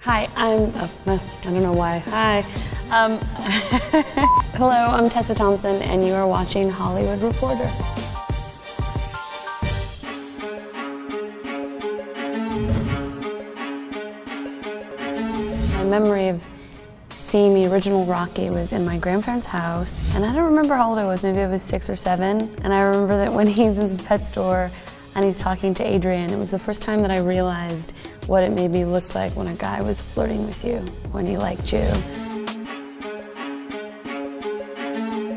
Hi, I don't know why. Hi. Hello, I'm Tessa Thompson, and you are watching Hollywood Reporter. My memory of seeing the original Rocky was in my grandparents' house, and I don't remember how old I was, maybe I was 6 or 7, and I remember that when he's in the pet store and he's talking to Adrian, it was the first time that I realized what it made me look like when a guy was flirting with you, when he liked you.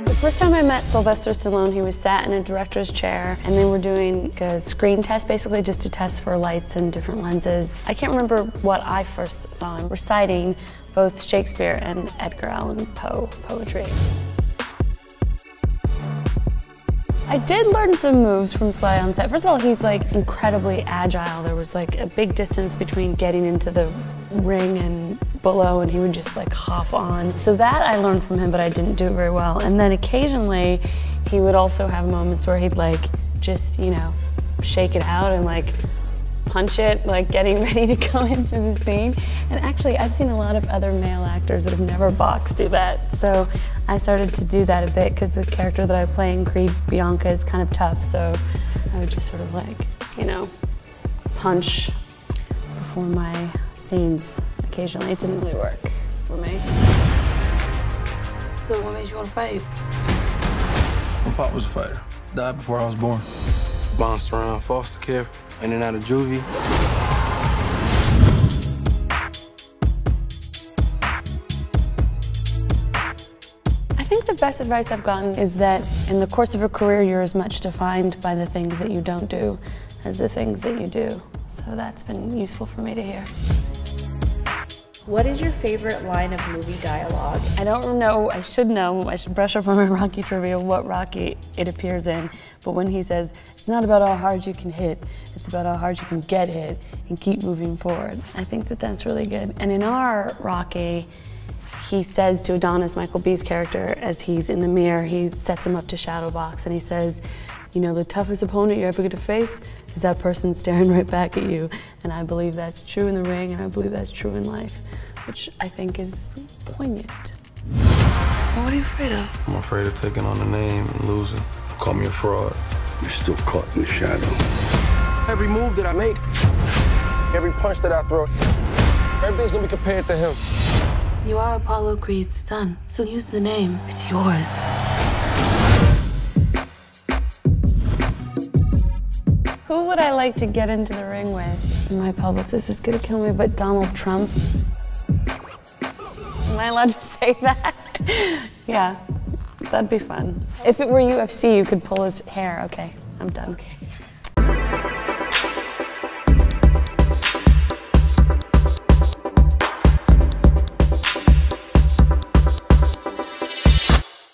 The first time I met Sylvester Stallone, he was sat in a director's chair and they were doing a screen test, basically just to test for lights and different lenses. I can't remember what I first saw him reciting both Shakespeare and Edgar Allan Poe poetry. I did learn some moves from Sly on set. First of all, he's like incredibly agile. There was like a big distance between getting into the ring and below, and he would just like hop on. So that I learned from him, but I didn't do it very well. And then occasionally, he would also have moments where he'd like just, you know, shake it out and like punch it, like getting ready to go into the scene. And actually, I've seen a lot of other male actors that have never boxed do that. So I started to do that a bit because the character that I play in Creed, Bianca, is kind of tough. So I would just sort of like, you know, punch before my scenes occasionally. It didn't really work for me. So what made you want to fight? My pop was a fighter. Died before I was born. Bounced around foster care, in and out of juvie. I think the best advice I've gotten is that in the course of a career, you're as much defined by the things that you don't do as the things that you do. So that's been useful for me to hear. What is your favorite line of movie dialogue? I don't know, I should brush up on my Rocky trivia, what Rocky it appears in. But when he says, it's not about how hard you can hit, it's about how hard you can get hit and keep moving forward. I think that that's really good. And in our Rocky, he says to Adonis, Michael B's character, as he's in the mirror, he sets him up to shadow box and he says, you know, the toughest opponent you're ever going to face is that person staring right back at you. And I believe that's true in the ring, and I believe that's true in life, which I think is poignant. What are you afraid of? I'm afraid of taking on the name and losing. Call me a fraud. You're still caught in the shadow. Every move that I make, every punch that I throw, everything's gonna be compared to him. You are Apollo Creed's son, so use the name. It's yours. Who would I like to get into the ring with? My publicist is gonna kill me, but Donald Trump. Am I allowed to say that? Yeah, that'd be fun. If it were UFC, you could pull his hair. Okay, I'm done. Okay.